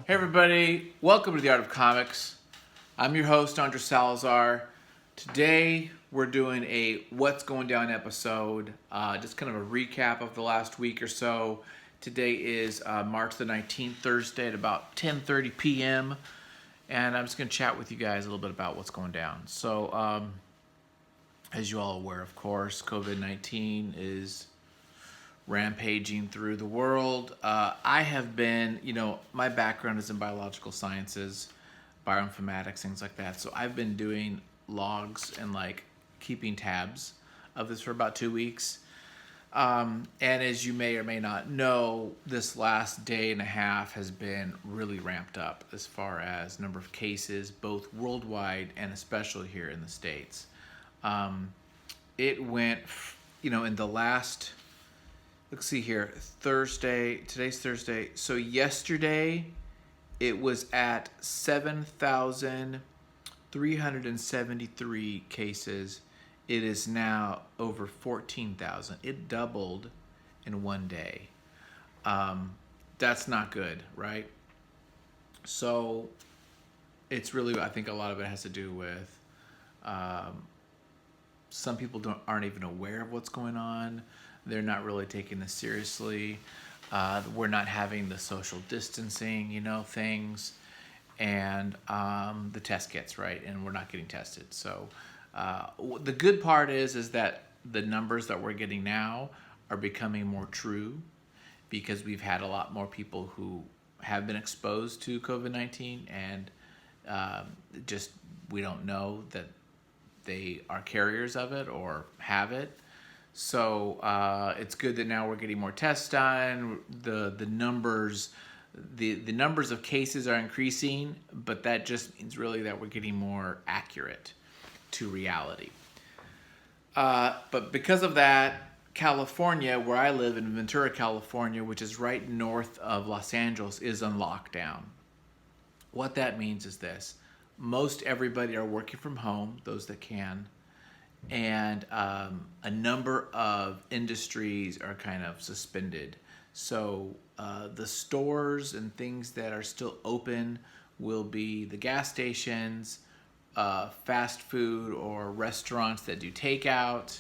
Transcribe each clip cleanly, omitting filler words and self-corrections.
Hey everybody, welcome to the Art of Comics. I'm your host, Andre Salazar. Today we're doing a What's Going Down episode, just kind of a recap of the last week or so. Today is March the 19th, Thursday at about 10:30 p.m. And I'm just going to chat with you guys a little bit about what's going down. So, as you all are aware, of course, COVID-19 is rampaging through the world. I have been, my background is in biological sciences, bioinformatics, things like that. So I've been doing logs and keeping tabs of this for about 2 weeks. And as you may or may not know, this last day and a half has been really ramped up as far as number of cases, both worldwide and especially here in the States. It went, in the last... Let's see here, today's Thursday. So yesterday it was at 7,373 cases. It is now over 14,000. It doubled in one day. That's not good, right? So it's really, I think a lot of it has to do with some people aren't even aware of what's going on. They're not really taking this seriously. We're not having the social distancing, things. And the test kits, right? And we're not getting tested. So the good part is that the numbers that we're getting now are becoming more true because we've had a lot more people who have been exposed to COVID-19 and just we don't know that they are carriers of it or have it. So it's good that now we're getting more tests done. The numbers of cases are increasing, but that just means really that we're getting more accurate to reality. But because of that, California, where I live in Ventura, California, which is right north of Los Angeles, is on lockdown. What that means is this: most everybody are working from home, those that can. And a number of industries are kind of suspended. So the stores and things that are still open will be the gas stations, fast food or restaurants that do takeout,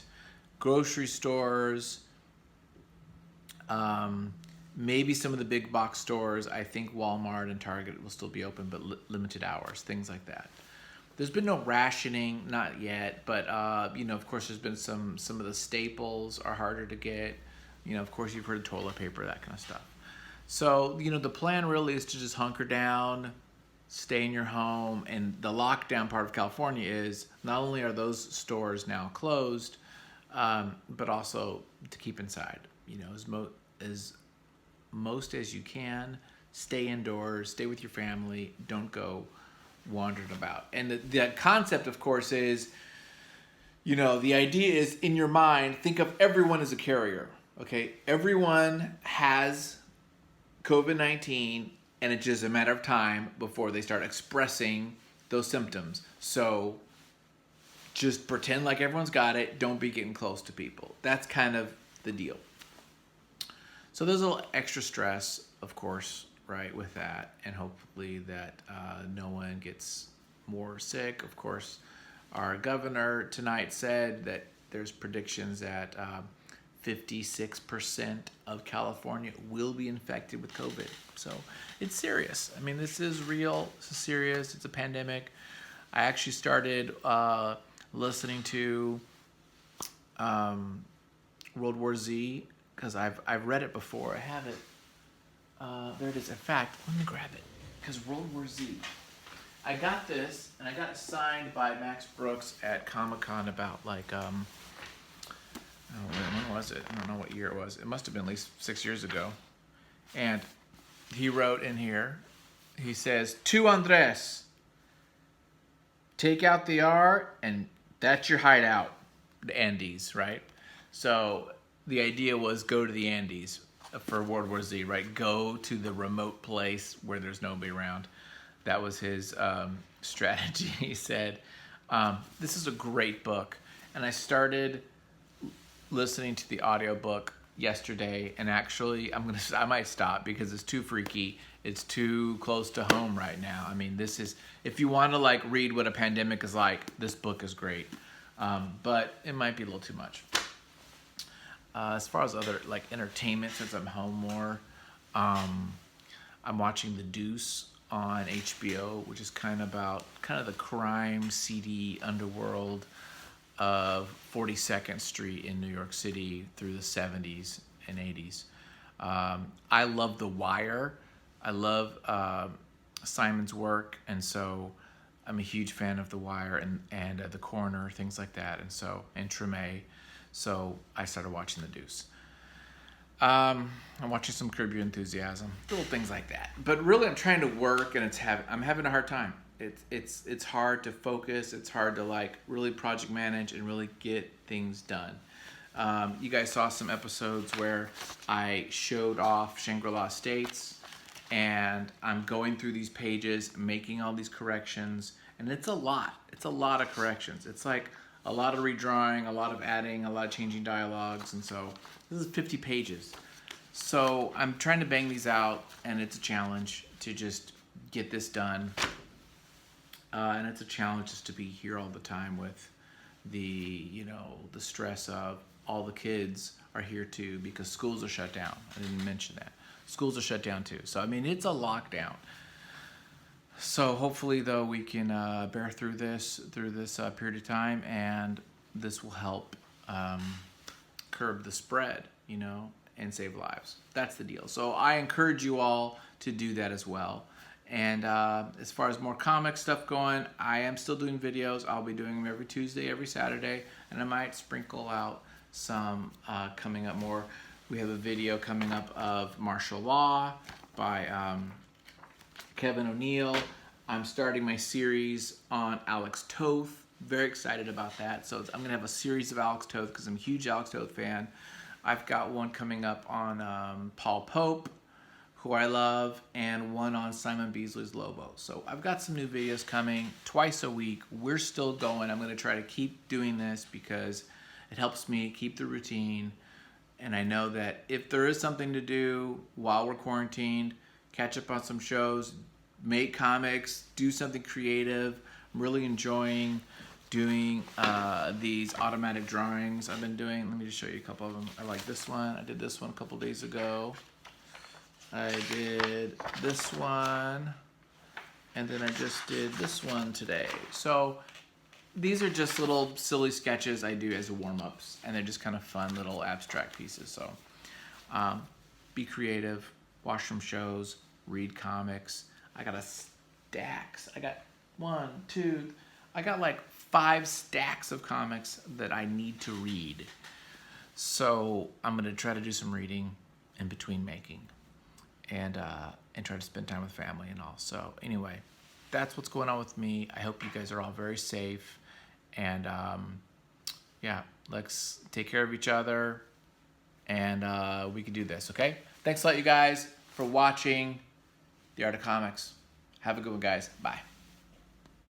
grocery stores, maybe some of the big box stores. I think Walmart and Target will still be open, but limited hours, things like that. There's been no rationing, not yet, but of course there's been some of the staples are harder to get. Of course you've heard of toilet paper, that kind of stuff. So, the plan really is to just hunker down, stay in your home, and the lockdown part of California is not only are those stores now closed, but also to keep inside. As most as you can, stay indoors, stay with your family, don't go wandering about. And the concept, of course, is, the idea is in your mind, think of everyone as a carrier, okay? Everyone has COVID-19, and it's just a matter of time before they start expressing those symptoms. So just pretend like everyone's got it. Don't be getting close to people. That's kind of the deal. So there's a little extra stress, of course, right, with that, and hopefully that no one gets more sick. Of course, our governor tonight said that there's predictions that 56% of California will be infected with COVID. So it's serious. I mean, this is real. This is serious. It's a pandemic. I actually started listening to World War Z because I've read it before. I have it. There it is. In fact, let me grab it because World War Z. I got this, and I got it signed by Max Brooks at Comic-Con about when was it? I don't know what year it was. It must have been at least 6 years ago. And he wrote in here, he says, "To Andres, take out the R, and that's your hideout." The Andes, right? So the idea was go to the Andes for World War Z, right? Go to the remote place where there's nobody around. That was his strategy. He said, this is a great book. And I started listening to the audiobook yesterday, and actually I might stop because it's too freaky. It's too close to home right now. I mean, this is, if you want to like read what a pandemic is like, this book is great. But it might be a little too much. As far as other like entertainment, since I'm home more, I'm watching The Deuce on HBO, which is kind of the crime, seedy underworld of 42nd Street in New York City through the 70s and 80s. I love The Wire. I love Simon's work, and so I'm a huge fan of The Wire and The Coroner, things like that, and Treme. So I started watching The Deuce. I'm watching some Curb Your Enthusiasm, little things like that. But really, I'm trying to work, and I'm having a hard time. It's hard to focus. It's hard to like really project manage and really get things done. You guys saw some episodes where I showed off Shangri-La Estates, and I'm going through these pages, making all these corrections, and it's a lot. It's a lot of corrections. It's like a lot of redrawing, a lot of adding, a lot of changing dialogues, and so this is 50 pages. So I'm trying to bang these out, and it's a challenge to just get this done. And it's a challenge just to be here all the time with the stress of all the kids are here too because schools are shut down. I didn't mention that. Schools are shut down too. So, I mean, it's a lockdown. So hopefully, though, we can bear through this period of time, and this will help curb the spread, and save lives. That's the deal. So I encourage you all to do that as well. And as far as more comic stuff going, I am still doing videos. I'll be doing them every Tuesday, every Saturday, and I might sprinkle out some coming up more. We have a video coming up of Martial Law by Kevin O'Neill. I'm starting my series on Alex Toth. Very excited about that. So I'm going to have a series of Alex Toth because I'm a huge Alex Toth fan. I've got one coming up on Paul Pope, who I love, and one on Simon Beasley's Lobo. So I've got some new videos coming twice a week. We're still going. I'm going to try to keep doing this because it helps me keep the routine. And I know that if there is something to do while we're quarantined, catch up on some shows, make comics, do something creative. I'm really enjoying doing these automatic drawings I've been doing. Let me just show you a couple of them. I like this one. I did this one a couple days ago. I did this one, and then I just did this one today. So these are just little silly sketches I do as warm-ups, and they're just kind of fun little abstract pieces. So be creative, watch some shows, read comics. I got stacks. I got like 5 stacks of comics that I need to read. So I'm going to try to do some reading in between making. And try to spend time with family and all. So anyway, that's what's going on with me. I hope you guys are all very safe. And let's take care of each other. And we can do this, okay? Thanks a lot, you guys, for watching The Art of Comics. Have a good one, guys. Bye.